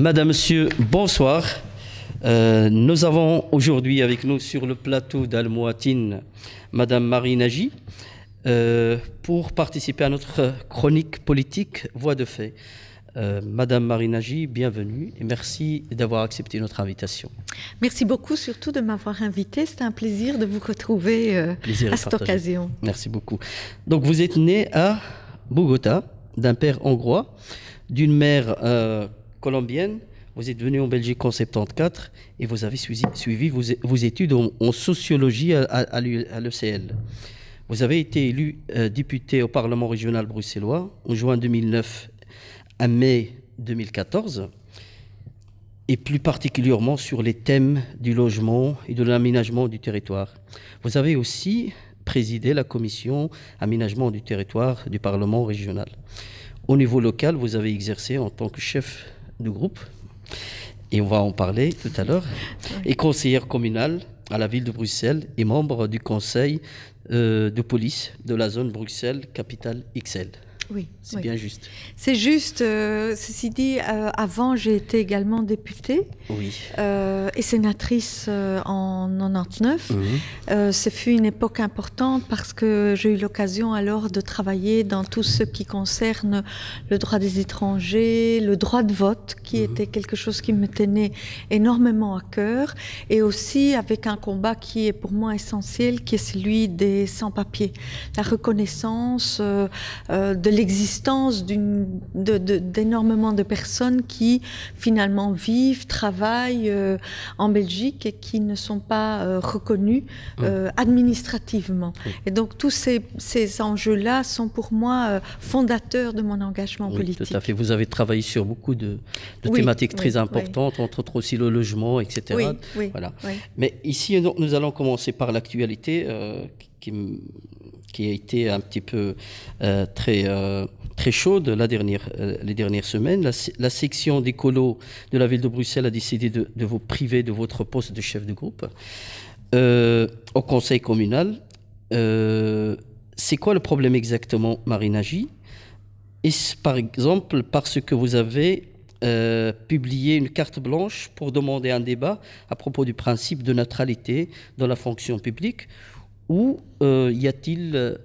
Madame, Monsieur, bonsoir. Nous avons aujourd'hui avec nous sur le plateau d'Al-Mouatine Madame Marie Nagy pour participer à notre chronique politique Voix de fait. Madame Marie Nagy, bienvenue et merci d'avoir accepté notre invitation. Merci beaucoup surtout de m'avoir invité. C'est un plaisir de vous retrouver à cette occasion. Merci beaucoup. Donc vous êtes née à Bogota, d'un père hongrois, d'une mère colombienne. Vous êtes venue en Belgique en 74 et vous avez suivi vos études en sociologie à l'ECL. Vous avez été élu député au Parlement régional bruxellois en juin 2009 à mai 2014, et plus particulièrement sur les thèmes du logement et de l'aménagement du territoire. Vous avez aussi présidé la commission aménagement du territoire du Parlement régional. Au niveau local, vous avez exercé en tant que chef de groupe, et on va en parler tout à l'heure, et conseillère communale à la ville de Bruxelles et membre du conseil de police de la zone Bruxelles-Capitale XL. Oui, c'est bien juste. C'est juste. Ceci dit, avant, j'ai été également députée et sénatrice en 99. Ce fut une époque importante parce que j'ai eu l'occasion alors de travailler dans tout ce qui concerne le droit des étrangers, le droit de vote, qui était quelque chose qui me tenait énormément à cœur, et aussi avec un combat qui est pour moi essentiel, qui est celui des sans-papiers. La reconnaissance de l'existence d'énormément de personnes qui finalement vivent, travaillent en Belgique et qui ne sont pas reconnues administrativement. Et donc tous ces enjeux-là sont pour moi fondateurs de mon engagement politique. Tout à fait. Vous avez travaillé sur beaucoup de thématiques très importantes, entre autres aussi le logement, etc. Voilà. Mais ici, nous allons commencer par l'actualité qui a été un petit peu très chaude les dernières semaines. La section d'écolo de la ville de Bruxelles a décidé de vous priver de votre poste de chef de groupe au conseil communal. C'est quoi le problème exactement, Marie Nagy? Est-ce par exemple parce que vous avez publié une carte blanche pour demander un débat à propos du principe de neutralité dans la fonction publique, ou y a-t-il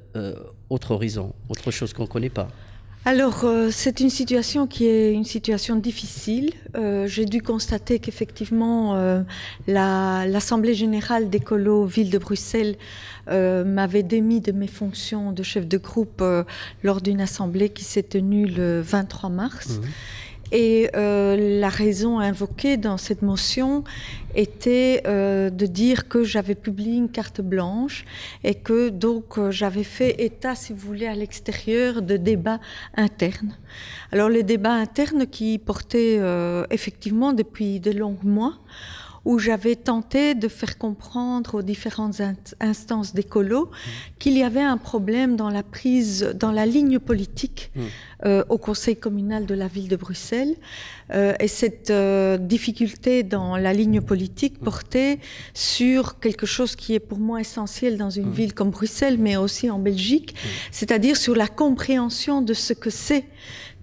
autre raison, autre chose qu'on ne connaît pas? Alors, c'est une situation qui est une situation difficile. J'ai dû constater qu'effectivement, l'Assemblée générale d'écolo Ville de Bruxelles m'avait démis de mes fonctions de chef de groupe lors d'une assemblée qui s'est tenue le 23 mars. Et la raison invoquée dans cette motion était de dire que j'avais publié une carte blanche et que donc j'avais fait état, si vous voulez, à l'extérieur de débats internes. Alors les débats internes qui portaient effectivement depuis de longs mois, où j'avais tenté de faire comprendre aux différentes instances d'écolo qu'il y avait un problème dans la ligne politique au conseil communal de la ville de Bruxelles. Et cette difficulté dans la ligne politique portait sur quelque chose qui est pour moi essentiel dans une ville comme Bruxelles, mais aussi en Belgique, c'est-à-dire sur la compréhension de ce que c'est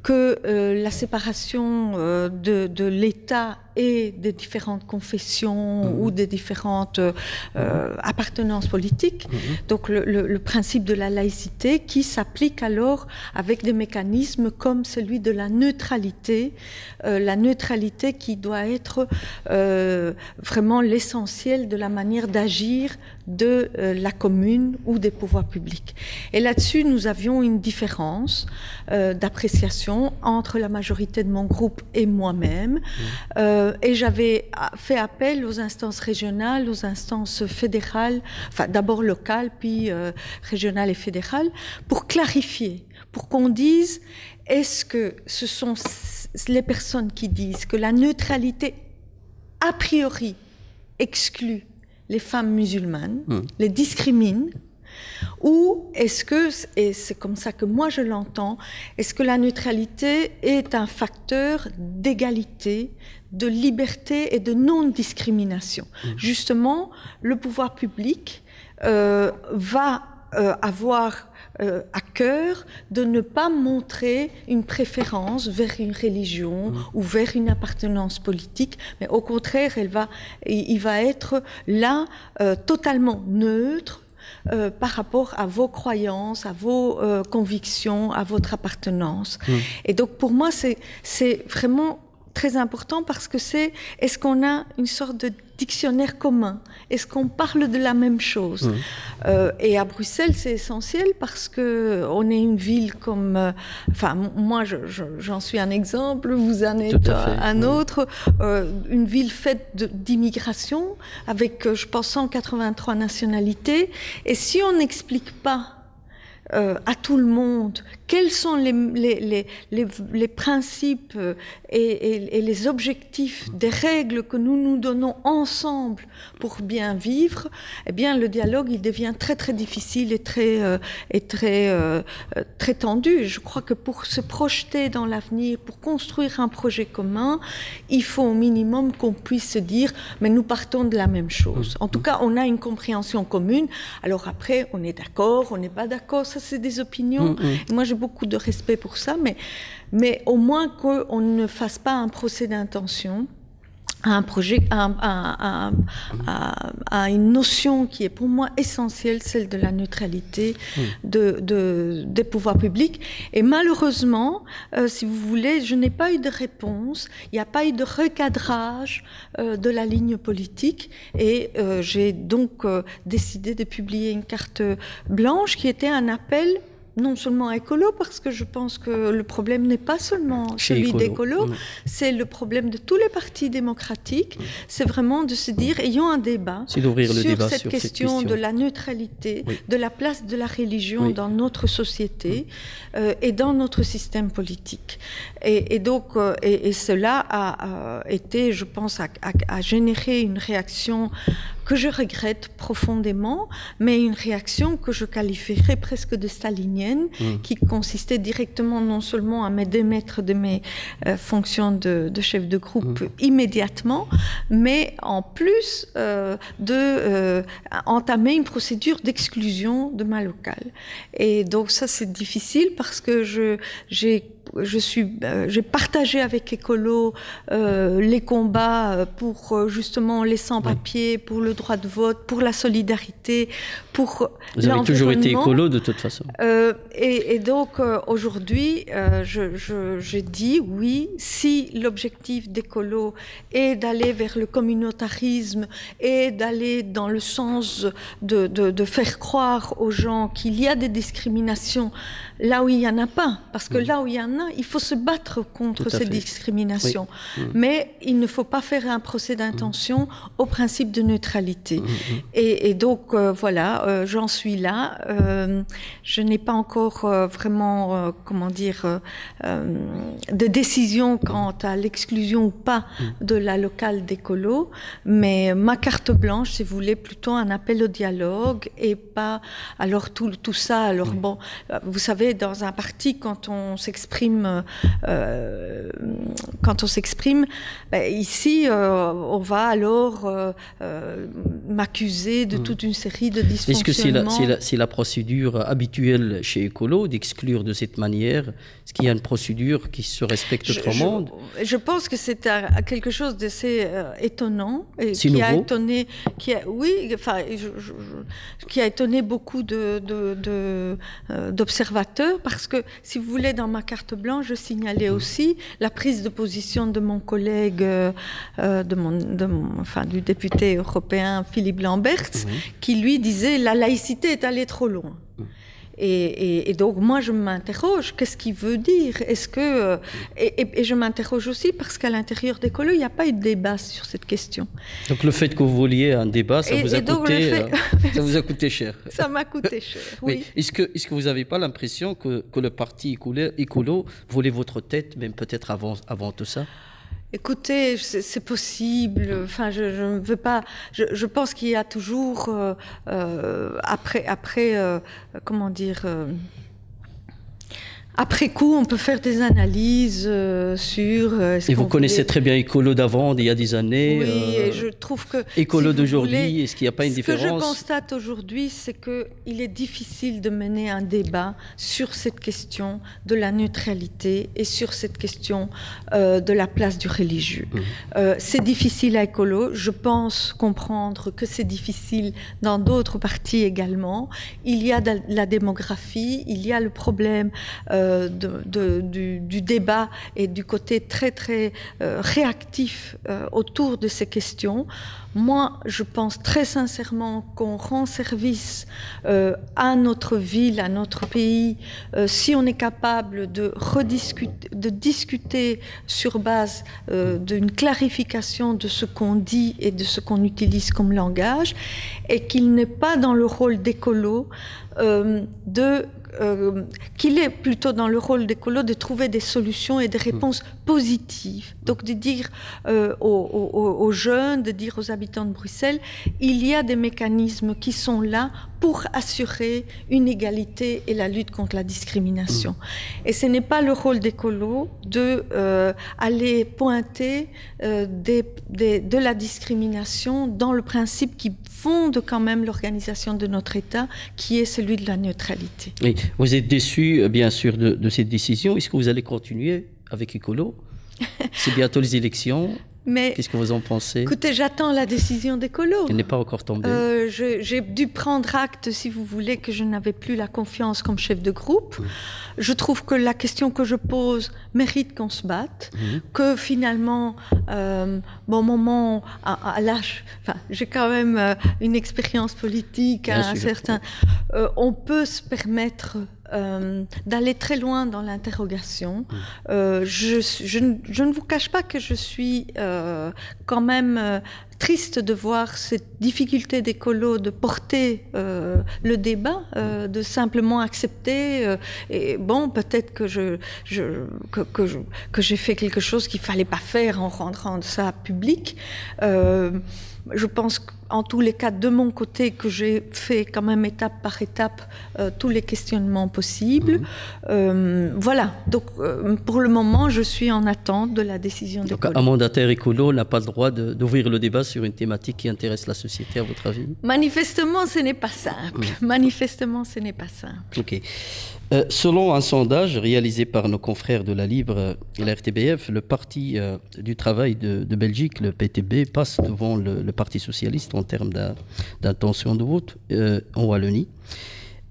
que la séparation de l'État et des différentes confessions ou des différentes appartenances politiques. Donc le principe de la laïcité qui s'applique alors avec des mécanismes comme celui de la neutralité qui doit être vraiment l'essentiel de la manière d'agir de la commune ou des pouvoirs publics. Et là-dessus, nous avions une différence d'appréciation entre la majorité de mon groupe et moi-même. Et j'avais fait appel aux instances régionales, aux instances fédérales, enfin d'abord locales, puis régionales et fédérales, pour clarifier, pour qu'on dise, est-ce que ce sont les personnes qui disent que la neutralité, a priori, exclut les femmes musulmanes, les discrimine, ou est-ce que, et c'est comme ça que moi je l'entends, est-ce que la neutralité est un facteur d'égalité, de liberté et de non-discrimination? Justement, le pouvoir public va avoir à cœur de ne pas montrer une préférence vers une religion ou vers une appartenance politique, mais au contraire, il va être là totalement neutre par rapport à vos croyances, à vos convictions, à votre appartenance. Et donc pour moi, c'est vraiment très important parce que est-ce qu'on a une sorte de dictionnaire commun? Est-ce qu'on parle de la même chose? Et à Bruxelles, c'est essentiel parce que on est une ville comme... enfin, moi, j'en suis un exemple, vous en êtes un autre. Une ville faite d'immigration avec, je pense, 183 nationalités. Et si on n'explique pas à tout le monde quels sont les principes et les objectifs des règles que nous nous donnons ensemble pour bien vivre, eh bien le dialogue il devient très très difficile et très tendu. Je crois que pour se projeter dans l'avenir, pour construire un projet commun, il faut au minimum qu'on puisse se dire mais nous partons de la même chose. En tout cas, on a une compréhension commune. Alors après, on est d'accord, on n'est pas d'accord, ça c'est des opinions. Moi j'ai beaucoup de respect pour ça, mais au moins qu'on ne fasse pas un procès d'intention à un projet, à une notion qui est pour moi essentielle, celle de la neutralité des pouvoirs publics. Et malheureusement, si vous voulez, je n'ai pas eu de réponse, il n'y a pas eu de recadrage de la ligne politique, et j'ai donc décidé de publier une carte blanche qui était un appel non seulement écolo, parce que je pense que le problème n'est pas seulement celui d'écolo, c'est le problème de tous les partis démocratiques. C'est vraiment de se dire, ayons un débat sur cette question de la neutralité, de la place de la religion dans notre société et dans notre système politique. Et donc, cela a été, je pense, a généré une réaction que je regrette profondément, mais une réaction que je qualifierais presque de stalinienne, qui consistait directement non seulement à me démettre de mes fonctions de chef de groupe immédiatement, mais en plus entamer une procédure d'exclusion de ma locale. Et donc ça c'est difficile parce que j'ai partagé avec Écolo les combats pour justement les sans-papiers, pour le droit de vote, pour la solidarité, pour l'environnement. Vous avez toujours été écolo de toute façon. Et donc aujourd'hui, je dis oui, si l'objectif d'Écolo est d'aller vers le communautarisme et d'aller dans le sens de faire croire aux gens qu'il y a des discriminations là où il n'y en a pas, parce que là où il y en a, il faut se battre contre ces discriminations. Mais il ne faut pas faire un procès d'intention au principe de neutralité. Et donc, voilà, j'en suis là. Je n'ai pas encore vraiment, de décision quant à l'exclusion ou pas de la locale d'Écolo, mais ma carte blanche, si vous voulez, plutôt un appel au dialogue et pas, alors tout ça, alors bon, vous savez, dans un parti, quand on s'exprime, ici, on va alors m'accuser de toute une série de dysfonctionnements. Est-ce que c'est la procédure habituelle chez Écolo d'exclure de cette manière? Est-ce qu'il y a une procédure qui se respecte autrement? Je pense que c'est quelque chose d'assez étonnant et qui nouveau. A étonné, qui a étonné beaucoup d'observateurs, parce que, si vous voulez, dans ma carte blanche, je signalais aussi la prise de position de mon collègue, du député européen Philippe Lamberts, qui lui disait la laïcité est allée trop loin. Et donc moi je m'interroge, qu'est-ce qu'il veut dire? Est-ce que et je m'interroge aussi parce qu'à l'intérieur d'Écolo il n'y a pas eu de débat sur cette question. Donc le fait que vous vouliez un débat, ça vous a coûté cher. Ça m'a coûté cher. Oui. Est-ce que vous n'avez pas l'impression que le parti Écolo voulait votre tête, même peut-être avant tout ça? Écoutez, c'est possible. Enfin, je ne veux pas. Je pense qu'il y a toujours Après coup, on peut faire des analyses sur... et vous connaissez très bien Écolo d'avant, d'il y a des années. Oui, et je trouve que... Écolo d'aujourd'hui, est-ce qu'il n'y a pas une différence? Ce que je constate aujourd'hui, c'est qu'il est difficile de mener un débat sur cette question de la neutralité et sur cette question de la place du religieux. C'est difficile à Écolo. Je pense comprendre que c'est difficile dans d'autres partis également. Il y a de la démographie, il y a le problème du débat et du côté très très réactif autour de ces questions. Moi, je pense très sincèrement qu'on rend service à notre ville, à notre pays, si on est capable de discuter sur base d'une clarification de ce qu'on dit et de ce qu'on utilise comme langage, et qu'il n'est pas dans le rôle d'écolo qu'il est plutôt dans le rôle d'écolo de trouver des solutions et des réponses positives. Donc de dire aux jeunes, de dire aux habitants de Bruxelles, il y a des mécanismes qui sont là pour assurer une égalité et la lutte contre la discrimination. Et ce n'est pas le rôle d'écolo d'aller pointer de la discrimination dans le principe qui fonde quand même l'organisation de notre État, qui est celui de la neutralité. Oui. Vous êtes déçu, bien sûr, de cette décision. Est-ce que vous allez continuer avec Écolo? C'est bientôt les élections. Qu'est-ce que vous en pensez? Écoutez, j'attends la décision d'Écolo. Elle n'est pas encore tombée. J'ai dû prendre acte, si vous voulez, que je n'avais plus la confiance comme chef de groupe. Je trouve que la question que je pose mérite qu'on se batte, que finalement, bon moment, à l'âge, enfin, j'ai quand même une expérience politique, un certain, on peut se permettre d'aller très loin dans l'interrogation. Je ne vous cache pas que je suis quand même triste de voir cette difficulté d'écolo de porter le débat, de simplement accepter. Et bon, peut-être que j'ai fait quelque chose qu'il fallait pas faire en rendant ça public. Je pense qu'en tous les cas, de mon côté, que j'ai fait quand même étape par étape tous les questionnements possibles. Voilà. Donc, pour le moment, je suis en attente de la décision d'Écolo. Donc, un mandataire écolo n'a pas le droit d'ouvrir le débat sur une thématique qui intéresse la société, à votre avis? Manifestement, ce n'est pas simple. Manifestement, ce n'est pas simple. OK. Selon un sondage réalisé par nos confrères de la Libre et la RTBF, le Parti du Travail de Belgique, le PTB, passe devant le Parti Socialiste en termes d'intention de vote en Wallonie.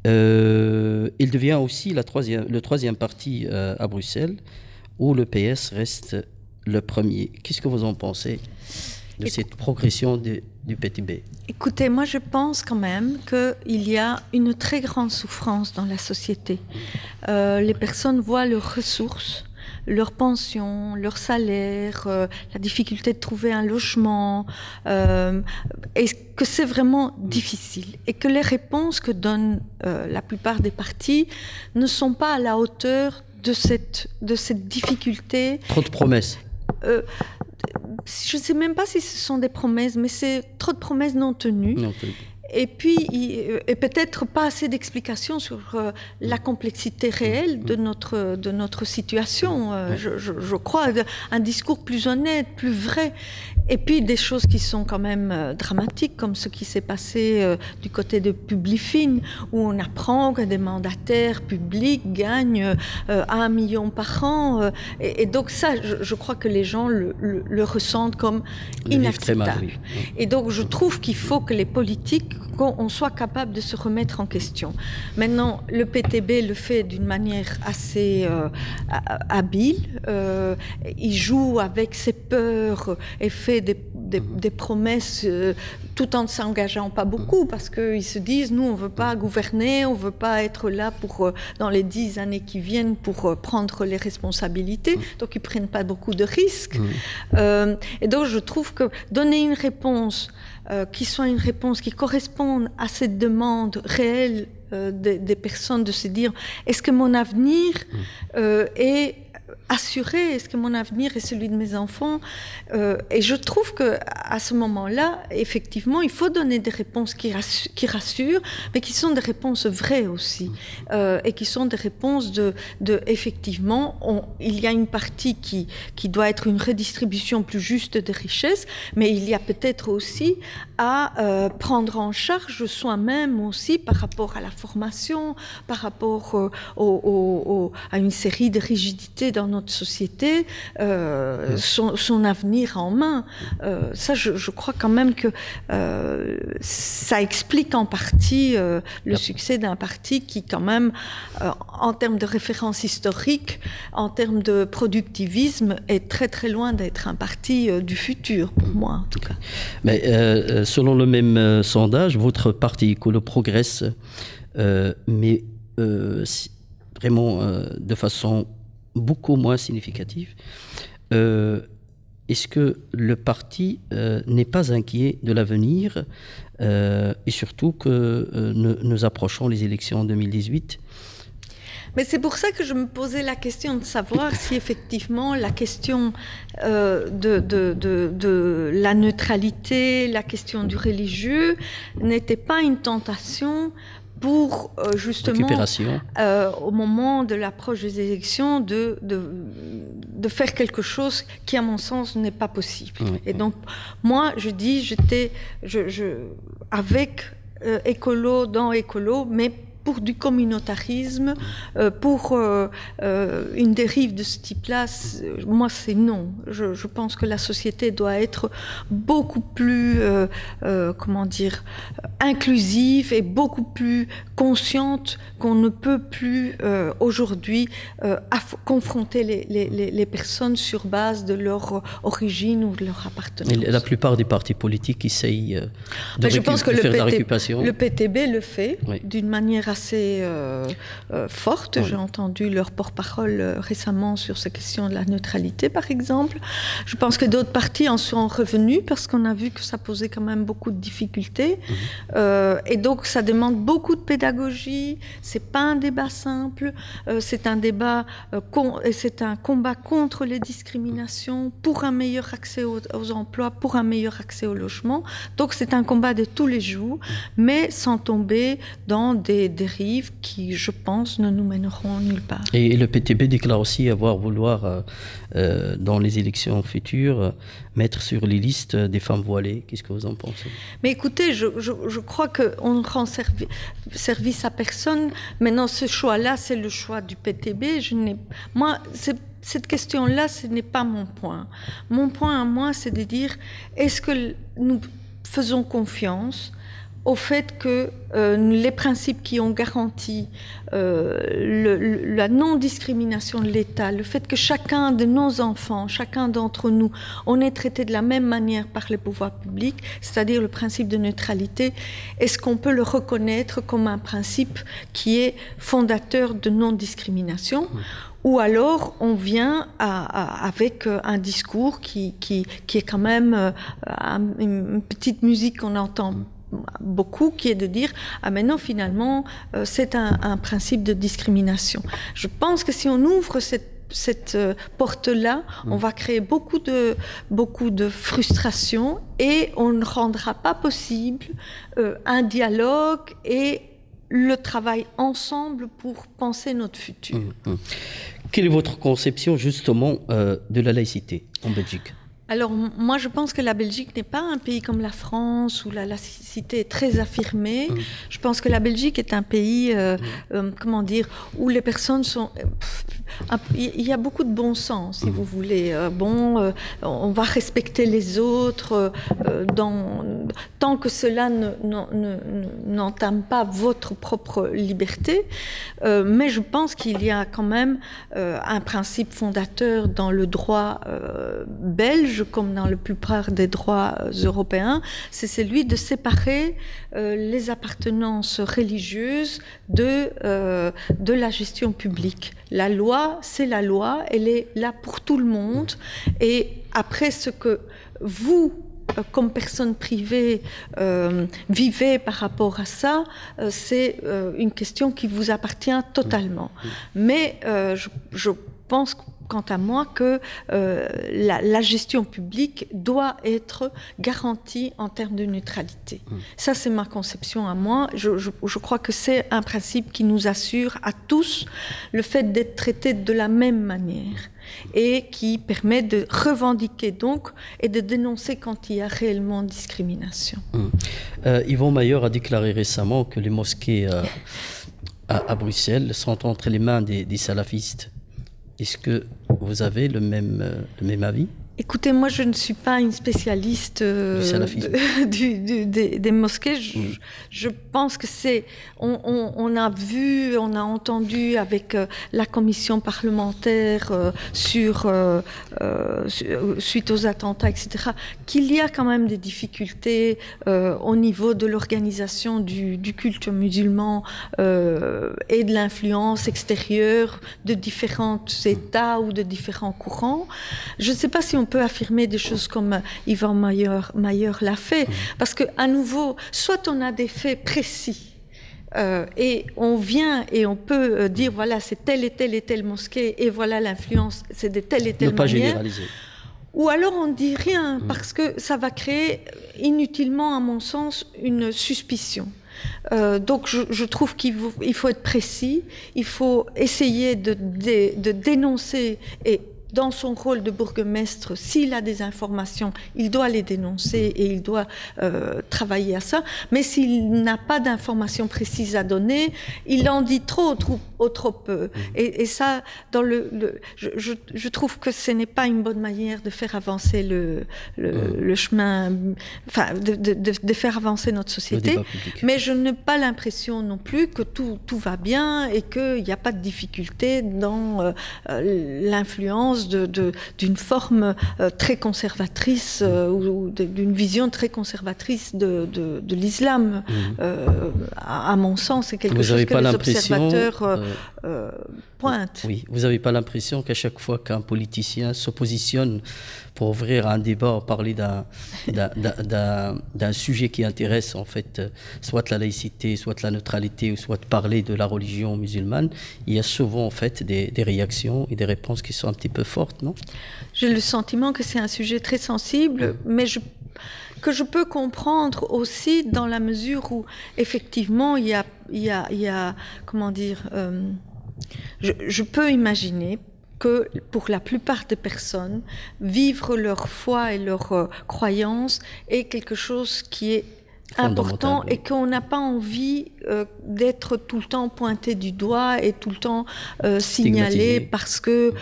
Il devient aussi le troisième parti à Bruxelles, où le PS reste le premier. Qu'est-ce que vous en pensez de cette progression du PTB? Écoutez, moi je pense quand même qu'il y a une très grande souffrance dans la société. Les personnes voient leurs ressources, leur pension, leur salaire, la difficulté de trouver un logement, et que c'est vraiment difficile. Et que les réponses que donnent la plupart des partis ne sont pas à la hauteur de cette difficulté. Trop de promesses. Je ne sais même pas si ce sont des promesses, mais c'est trop de promesses non tenues. Et puis, et peut-être pas assez d'explications sur la complexité réelle de notre situation. Je crois un discours plus honnête, plus vrai. Et puis des choses qui sont quand même dramatiques, comme ce qui s'est passé du côté de Publifin, où on apprend que des mandataires publics gagnent 1 million par an. Et donc ça, je crois que les gens le ressentent comme inacceptable. Et donc je trouve qu'il faut que les politiques, qu'on soit capable de se remettre en question. Maintenant, le PTB le fait d'une manière assez habile. Il joue avec ses peurs et fait des promesses tout en ne s'engageant pas beaucoup, parce qu'ils se disent, nous, on ne veut pas gouverner, on ne veut pas être là dans les 10 années qui viennent pour prendre les responsabilités, donc ils ne prennent pas beaucoup de risques. Et donc, je trouve que donner une réponse qui soit une réponse qui corresponde à cette demande réelle des personnes, de se dire, est-ce que mon avenir est assurée? Est-ce que mon avenir est celui de mes enfants? Et je trouve qu'à ce moment-là, effectivement, il faut donner des réponses qui rassurent, mais qui sont des réponses vraies aussi. Et qui sont des réponses effectivement, il y a une partie qui doit être une redistribution plus juste des richesses, mais il y a peut-être aussi à prendre en charge soi-même aussi par rapport à la formation, par rapport à une série de rigidités dans notre société, son avenir en main. Ça, je crois quand même que ça explique en partie le succès d'un parti qui, quand même, en termes de référence historique, en termes de productivisme, est très très loin d'être un parti du futur, pour moi en tout cas. Mais selon le même sondage, votre parti Écolo progresse, mais vraiment de façon beaucoup moins significative. Est-ce que le parti n'est pas inquiet de l'avenir et surtout que nous approchons les élections en 2018? Mais c'est pour ça que je me posais la question de savoir si effectivement la question de la neutralité, la question du religieux n'était pas une tentation pour justement, au moment de l'approche des élections, de faire quelque chose qui, à mon sens, n'est pas possible. Oui. Et donc, moi, je dis, avec Écolo, dans Écolo, mais pour du communautarisme, pour une dérive de ce type-là, moi c'est non. Je pense que la société doit être beaucoup plus, comment dire, inclusive et beaucoup plus consciente qu'on ne peut plus aujourd'hui confronter les personnes sur base de leur origine ou de leur appartenance. Et la plupart des partis politiques essayent de faire la récupération. Le PTB le fait, oui, d'une manière assez forte. Oui. J'ai entendu leur porte-parole récemment sur ces questions de la neutralité, par exemple. Je pense que d'autres partis en sont revenus parce qu'on a vu que ça posait quand même beaucoup de difficultés. Et donc, ça demande beaucoup de pédagogie. C'est pas un débat simple. C'est un débat, c'est un combat contre les discriminations, pour un meilleur accès aux emplois, pour un meilleur accès au logement. Donc, c'est un combat de tous les jours, mais sans tomber dans des dérives qui, je pense, ne nous mèneront nulle part. Et le PTB déclare aussi vouloir, dans les élections futures, mettre sur les listes des femmes voilées. Qu'est-ce que vous en pensez? Mais écoutez, je crois qu'on ne rend service à personne. Maintenant, ce choix-là, c'est le choix du PTB. Moi, cette question-là, ce n'est pas mon point. Mon point à moi, c'est de dire, est-ce que nous faisons confiance au fait que les principes qui ont garanti la non-discrimination de l'État, le fait que chacun de nos enfants, chacun d'entre nous, on est traité de la même manière par les pouvoirs publics, c'est-à-dire le principe de neutralité, est-ce qu'on peut le reconnaître comme un principe qui est fondateur de non-discrimination ? Ou alors on vient avec un discours qui est quand même une petite musique qu'on entend beaucoup, qui est de dire « Ah mais non, finalement, c'est un principe de discrimination ». Je pense que si on ouvre cette porte-là, on va créer beaucoup de frustration et on ne rendra pas possible un dialogue et le travail ensemble pour penser notre futur. Quelle est votre conception justement de la laïcité en Belgique ? Alors, moi, je pense que la Belgique n'est pas un pays comme la France où la laïcité est très affirmée. Je pense que la Belgique est un pays, comment dire, où les personnes sont... il y a beaucoup de bon sens, si vous voulez. On va respecter les autres tant que cela n'entame pas votre propre liberté. Mais je pense qu'il y a quand même un principe fondateur dans le droit belge, comme dans la plupart des droits européens, c'est celui de séparer les appartenances religieuses de la gestion publique. La loi, c'est la loi, elle est là pour tout le monde. Et après, ce que vous, comme personne privée, vivez par rapport à ça, c'est une question qui vous appartient totalement. Mais je pense quant à moi, que la gestion publique doit être garantie en termes de neutralité. Ça, c'est ma conception à moi. Je crois que c'est un principe qui nous assure à tous le fait d'être traités de la même manière et qui permet de revendiquer donc et de dénoncer quand il y a réellement discrimination. Yvon Mayer a déclaré récemment que les mosquées à Bruxelles sont entre les mains des salafistes. Est-ce que vous avez le même avis ? Écoutez, moi je ne suis pas une spécialiste des mosquées. Je pense que c'est... On a vu, on a entendu avec la commission parlementaire suite aux attentats, etc., qu'il y a quand même des difficultés au niveau de l'organisation du culte musulman et de l'influence extérieure de différents États ou de différents courants. Je ne sais pas si on peut affirmer des choses comme Yvon Mayer l'a fait, parce qu'à nouveau, soit on a des faits précis, et on vient et on peut dire, voilà, c'est telle et telle mosquée, et voilà l'influence, c'est de telle et telle manière. Ne pas généraliser. Ou alors on ne dit rien, parce que ça va créer inutilement, à mon sens, une suspicion. Donc je trouve qu'il faut être précis, il faut essayer de dénoncer et dans son rôle de bourgmestre, s'il a des informations, il doit les dénoncer et il doit travailler à ça. Mais s'il n'a pas d'informations précises à donner, il en dit trop peu. Et ça, je trouve que ce n'est pas une bonne manière de faire avancer le chemin, enfin, de faire avancer notre société. Mais je n'ai pas l'impression non plus que tout va bien et qu'il n'y a pas de difficulté dans l'influence d'une forme très conservatrice ou d'une vision très conservatrice de l'islam. À mon sens, c'est quelque chose que les observateurs pointent. Oui, vous n'avez pas l'impression qu'à chaque fois qu'un politicien s'oppositionne pour ouvrir un débat, parler d'un sujet qui intéresse en fait soit la laïcité, soit la neutralité, ou soit parler de la religion musulmane, il y a souvent en fait des réactions et des réponses qui sont un petit peu fortes, non ? J'ai le sentiment que c'est un sujet très sensible, mais que je peux comprendre aussi dans la mesure où effectivement il y a comment dire, je peux imaginer que pour la plupart des personnes, vivre leur foi et leur croyance est quelque chose qui est important et qu'on n'a pas envie d'être tout le temps pointé du doigt et tout le temps signalé parce que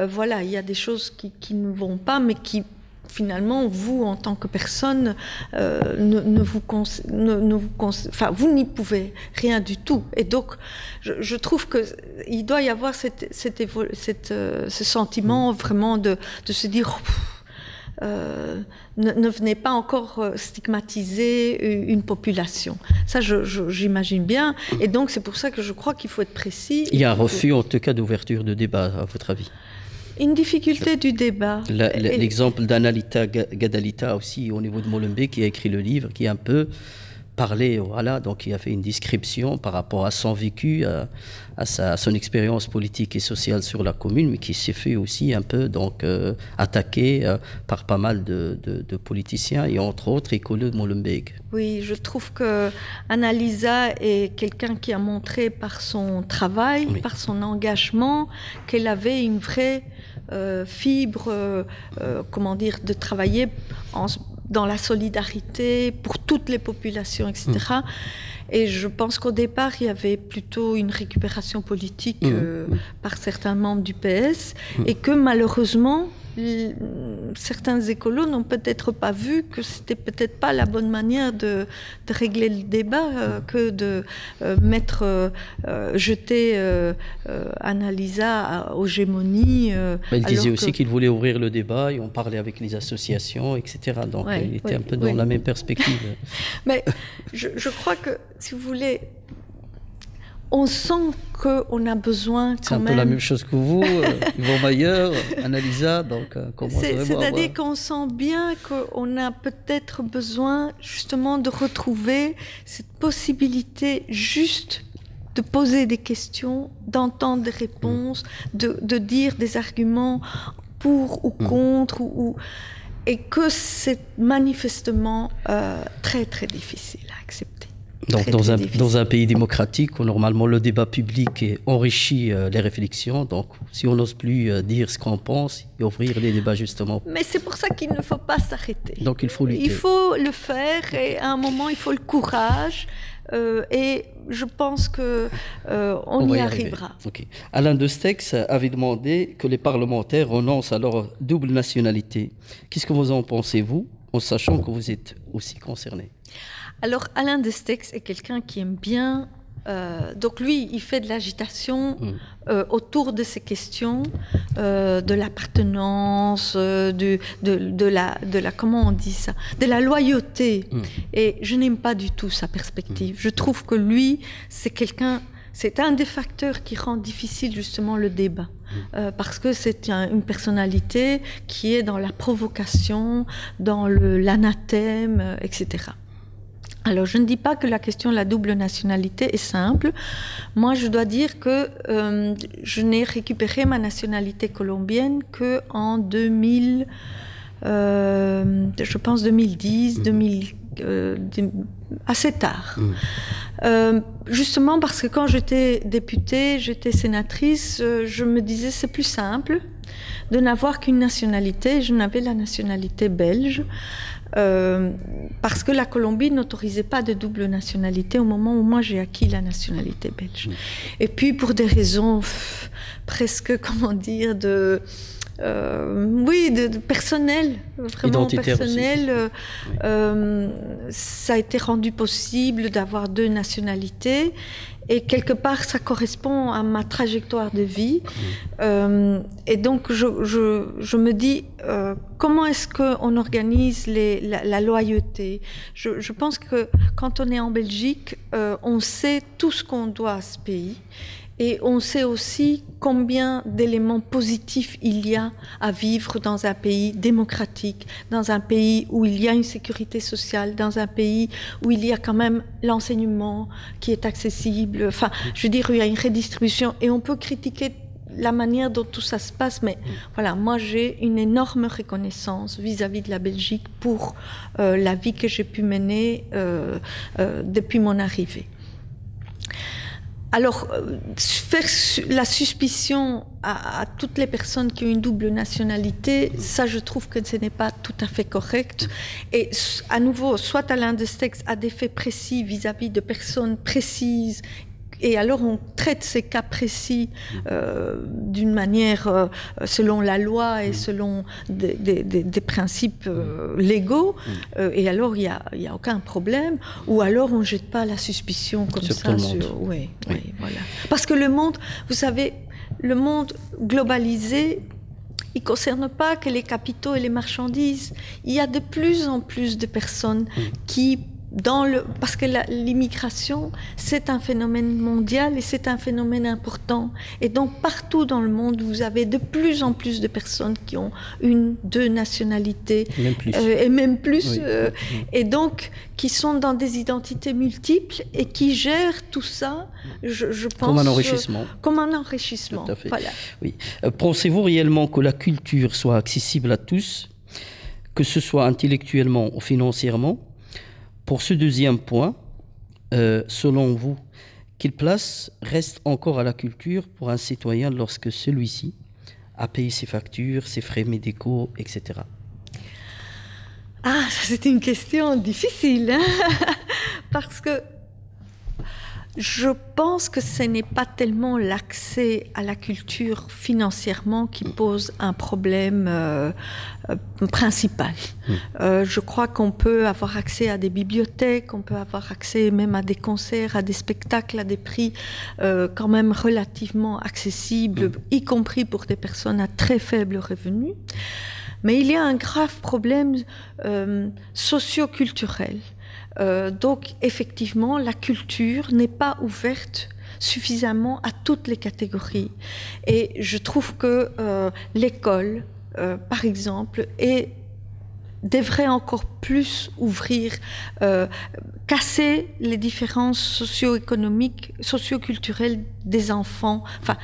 voilà, il y a des choses qui ne vont pas, mais qui finalement, vous, en tant que personne, vous n'y pouvez rien du tout. Et donc, je trouve qu'il doit y avoir ce sentiment vraiment de se dire... ne venez pas encore stigmatiser une population. Ça, j'imagine bien. Et donc, c'est pour ça que je crois qu'il faut être précis. Il y a un refus, en tout cas, d'ouverture de débat, à votre avis ? Une difficulté du débat. L'exemple d'Analita Gadalita aussi, au niveau de Molenbeek, qui a écrit le livre, qui a un peu parlé, voilà, donc il a fait une description par rapport à son vécu, à son expérience politique et sociale sur la commune, mais qui s'est fait aussi un peu donc attaqué par pas mal de politiciens et entre autres écolos de Molenbeek. Oui, je trouve que Annalisa est quelqu'un qui a montré par son travail, par son engagement, qu'elle avait une vraie fibre, comment dire, de travailler dans la solidarité pour toutes les populations, etc. Et je pense qu'au départ, il y avait plutôt une récupération politique par certains membres du PS et que malheureusement, certains écolos n'ont peut-être pas vu que c'était peut-être pas la bonne manière de régler le débat que de jeter Annalisa aux gémonies. Il disait aussi qu'il voulait ouvrir le débat et on parlait avec les associations, etc. Donc il était un peu dans la même perspective. Mais je crois que, si vous voulez, on sent qu'on a besoin quand même... C'est un peu la même chose que vous, Yvon Mayer, Annalisa, donc comment c'est-à-dire qu'on sent bien qu'on a peut-être besoin justement de retrouver cette possibilité juste de poser des questions, d'entendre des réponses, de dire des arguments pour ou contre, et que c'est manifestement très très difficile à accepter. Donc, dans un pays démocratique où normalement le débat public enrichit les réflexions, donc si on n'ose plus dire ce qu'on pense et ouvrir les débats justement. Mais c'est pour ça qu'il ne faut pas s'arrêter. Donc il faut lutter. Il faut le faire et à un moment il faut le courage et je pense que on y arrivera. Okay. Alain Destex avait demandé que les parlementaires renoncent à leur double nationalité. Qu'est-ce que vous en pensez, vous, en sachant que vous êtes aussi concerné? Alors, Alain Destex est quelqu'un qui aime bien... donc lui, il fait de l'agitation autour de ces questions, de l'appartenance, de la... Comment on dit ça? De la loyauté. Et je n'aime pas du tout sa perspective. Je trouve que lui, c'est quelqu'un... C'est un des facteurs qui rend difficile justement le débat. Parce que c'est une personnalité qui est dans la provocation, dans l'anathème, etc. Alors, je ne dis pas que la question de la double nationalité est simple. Moi, je dois dire que je n'ai récupéré ma nationalité colombienne qu'en 2000, je pense 2010, assez tard. Justement parce que quand j'étais députée, j'étais sénatrice, je me disais c'est plus simple de n'avoir qu'une nationalité. Je n'avais la nationalité belge. Parce que la Colombie n'autorisait pas de double nationalité au moment où moi j'ai acquis la nationalité belge. Et puis pour des raisons presque, comment dire, de personnel, vraiment personnel, ça a été rendu possible d'avoir deux nationalités. Et quelque part, ça correspond à ma trajectoire de vie. Et donc, je me dis, comment est-ce qu'on organise la loyauté? Je pense que quand on est en Belgique, on sait tout ce qu'on doit à ce pays. Et on sait aussi combien d'éléments positifs il y a à vivre dans un pays démocratique, dans un pays où il y a une sécurité sociale, dans un pays où il y a quand même l'enseignement qui est accessible. Enfin, je veux dire, il y a une redistribution et on peut critiquer la manière dont tout ça se passe, mais voilà, moi j'ai une énorme reconnaissance vis-à-vis de la Belgique pour la vie que j'ai pu mener depuis mon arrivée. Alors, faire la suspicion à toutes les personnes qui ont une double nationalité, ça je trouve que ce n'est pas tout à fait correct. Et à nouveau, soit Alain Destex a des faits précis vis-à-vis de personnes précises, et alors on traite ces cas précis d'une manière selon la loi et selon des principes légaux, et alors il y a aucun problème, ou alors on ne jette pas la suspicion comme sur ça sur... Oui, voilà. Parce que le monde, vous savez, le monde globalisé, il ne concerne pas que les capitaux et les marchandises. Il y a de plus en plus de personnes qui... parce que l'immigration, c'est un phénomène mondial et c'est un phénomène important. Et donc, partout dans le monde, vous avez de plus en plus de personnes qui ont deux nationalités. Même plus. Et même plus. Et donc, qui sont dans des identités multiples et qui gèrent tout ça, je pense... Comme un enrichissement. Comme un enrichissement, tout à fait. Voilà. Oui. Pensez-vous réellement que la culture soit accessible à tous, que ce soit intellectuellement ou financièrement? Pour ce deuxième point, selon vous, quelle place reste encore à la culture pour un citoyen lorsque celui-ci a payé ses factures, ses frais médicaux, etc. Ah, c'est une question difficile, hein. Parce que je pense que ce n'est pas tellement l'accès à la culture financièrement qui pose un problème principal. Je crois qu'on peut avoir accès à des bibliothèques, on peut avoir accès même à des concerts, à des spectacles, à des prix quand même relativement accessibles, y compris pour des personnes à très faible revenu. Mais il y a un grave problème socio-culturel. Donc, effectivement, la culture n'est pas ouverte suffisamment à toutes les catégories. Et je trouve que l'école, par exemple, est devrait encore plus ouvrir, casser les différences socio-économiques, socio-culturelles des enfants, enfin,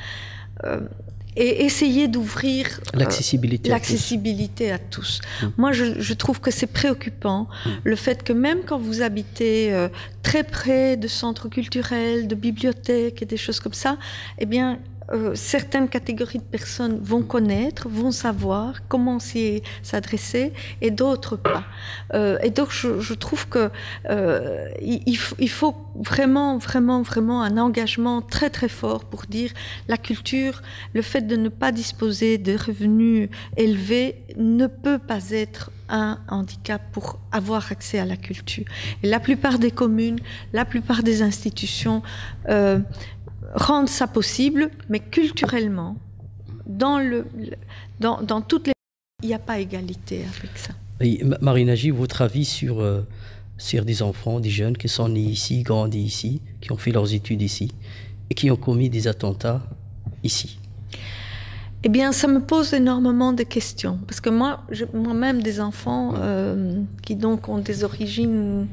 et essayer d'ouvrir l'accessibilité à tous. Moi, je trouve que c'est préoccupant, le fait que même quand vous habitez très près de centres culturels, de bibliothèques et des choses comme ça, eh bien, certaines catégories de personnes vont connaître, vont savoir comment s'adresser et d'autres pas. Et donc je trouve que il faut vraiment un engagement très très fort pour dire la culture, le fait de ne pas disposer de revenus élevés ne peut pas être un handicap pour avoir accès à la culture. Et la plupart des communes, la plupart des institutions rendent ça possible, mais culturellement, dans toutes les... Il n'y a pas égalité avec ça. Et Marie Nagy, votre avis sur des enfants, des jeunes qui sont nés ici, grandis ici, qui ont fait leurs études ici, et qui ont commis des attentats ici? Eh bien, ça me pose énormément de questions. Parce que moi-même, des enfants qui donc ont des origines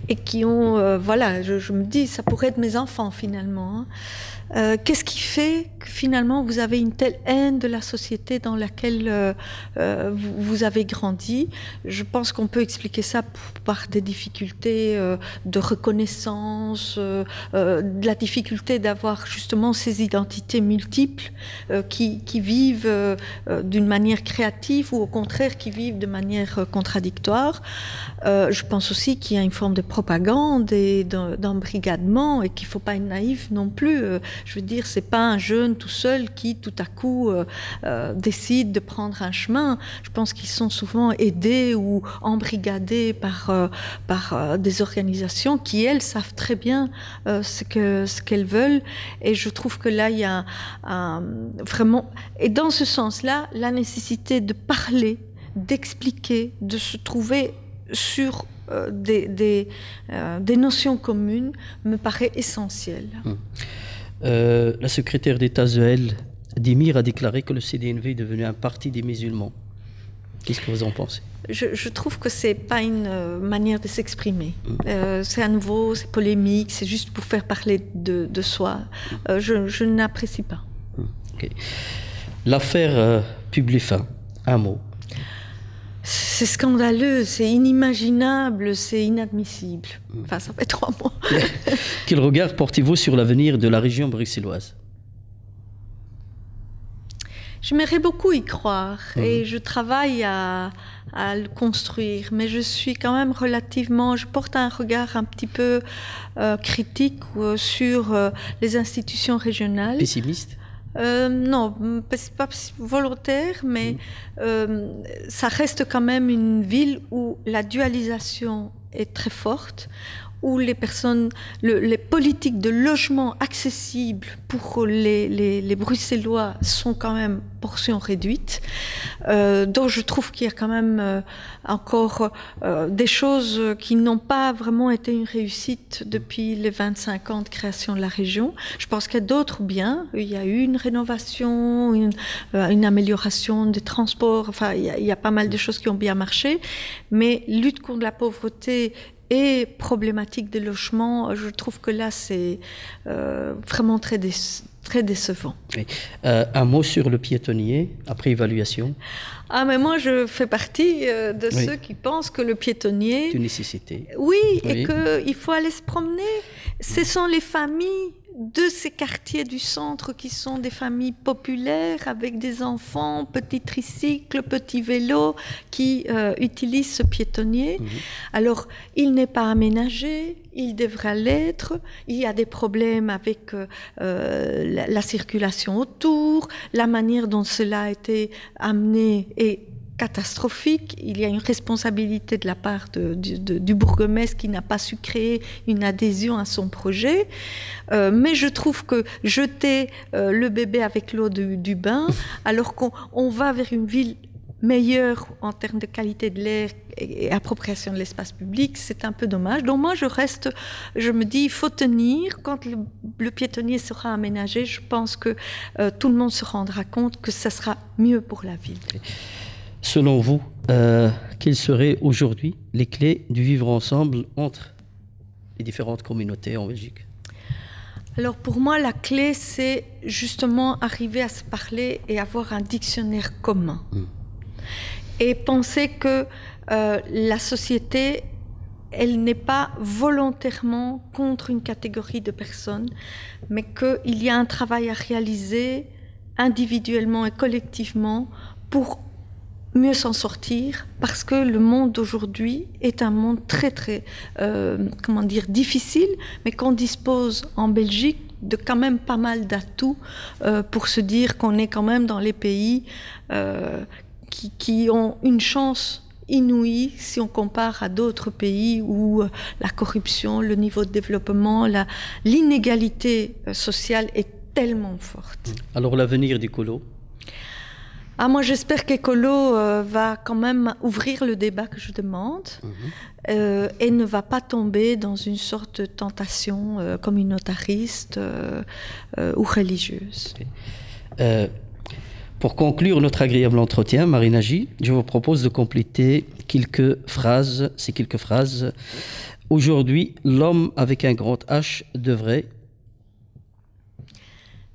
et qui ont... voilà, je me dis, ça pourrait être mes enfants finalement. Hein. Qu'est-ce qui fait que finalement vous avez une telle haine de la société dans laquelle vous avez grandi? Je pense qu'on peut expliquer ça par des difficultés de reconnaissance, de la difficulté d'avoir justement ces identités multiples qui vivent d'une manière créative ou au contraire qui vivent de manière contradictoire. Je pense aussi qu'il y a une forme de propagande et d'embrigadement et qu'il ne faut pas être naïf non plus. Je veux dire, c'est pas un jeune tout seul qui, tout à coup, décide de prendre un chemin. Je pense qu'ils sont souvent aidés ou embrigadés par des organisations qui, elles, savent très bien ce qu'elles veulent. Et je trouve que là, il y a vraiment... Et dans ce sens-là, la nécessité de parler, d'expliquer, de se trouver sur des notions communes me paraît essentielle. La secrétaire d'État Zuel Demir a déclaré que le CDNV est devenu un parti des musulmans. Qu'est-ce que vous en pensez? Je trouve que c'est pas une manière de s'exprimer. C'est à nouveau, c'est polémique, c'est juste pour faire parler de soi. Je n'apprécie pas. Okay. L'affaire Publifin, un mot. C'est scandaleux, c'est inimaginable, c'est inadmissible. Enfin, ça fait 3 mois. Quel regard portez-vous sur l'avenir de la région bruxelloise? J'aimerais beaucoup y croire et je travaille à le construire, mais je suis quand même je porte un regard un petit peu critique sur les institutions régionales. Pessimiste? Non, c'est pas volontaire, mais ça reste quand même une ville où la dualisation est très forte, où les politiques de logement accessibles pour les Bruxellois sont quand même portion réduite. Donc je trouve qu'il y a quand même encore des choses qui n'ont pas vraiment été une réussite depuis les 25 ans de création de la région. Je pense qu'il y a d'autres biens. Il y a eu une rénovation, une amélioration des transports. Enfin, il y a pas mal de choses qui ont bien marché. Mais lutte contre la pauvreté et problématique des logements, je trouve que là, c'est vraiment très décevant. Oui. Un mot sur le piétonnier, après évaluation? Ah, mais moi, je fais partie de ceux qui pensent que le piétonnier... C'est une nécessité. Oui, et qu'il faut aller se promener. Ce sont les familles de ces quartiers du centre qui sont des familles populaires avec des enfants, petits tricycles, petits vélos qui utilisent ce piétonnier. Alors, il n'est pas aménagé, il devrait l'être. Il y a des problèmes avec la circulation autour, la manière dont cela a été amené est catastrophique. Il y a une responsabilité de la part du bourgmestre qui n'a pas su créer une adhésion à son projet. Mais je trouve que jeter le bébé avec l'eau du bain, alors qu'on va vers une ville meilleure en termes de qualité de l'air et appropriation de l'espace public, c'est un peu dommage. Donc moi, je me dis, il faut tenir. Quand le piétonnier sera aménagé, je pense que tout le monde se rendra compte que ça sera mieux pour la ville. Selon vous, quelles seraient aujourd'hui les clés du vivre ensemble entre les différentes communautés en Belgique? Alors pour moi, la clé, c'est justement arriver à se parler et avoir un dictionnaire commun. Et penser que la société, elle n'est pas volontairement contre une catégorie de personnes, mais qu'il y a un travail à réaliser individuellement et collectivement pour mieux s'en sortir, parce que le monde d'aujourd'hui est un monde très difficile, mais qu'on dispose en Belgique de quand même pas mal d'atouts pour se dire qu'on est quand même dans les pays qui ont une chance inouïe si on compare à d'autres pays où la corruption, le niveau de développement, l'inégalité sociale est tellement forte. Alors l'avenir du colo? Moi, j'espère qu'Écolo va quand même ouvrir le débat que je demande et ne va pas tomber dans une sorte de tentation communautariste ou religieuse. Pour conclure notre agréable entretien, Marina J, je vous propose de compléter ces quelques phrases. Aujourd'hui, l'homme avec un grand H devrait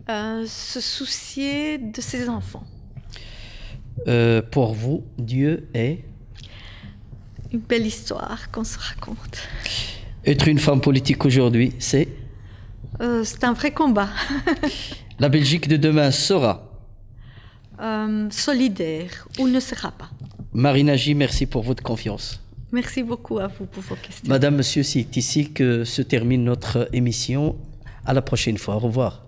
se soucier de ses enfants. Pour vous, Dieu est une belle histoire qu'on se raconte. Être une femme politique aujourd'hui, c'est un vrai combat. La Belgique de demain sera solidaire ou ne sera pas. Marina J, merci pour votre confiance. Merci beaucoup à vous pour vos questions. Madame, Monsieur, c'est ici que se termine notre émission. À la prochaine fois. Au revoir.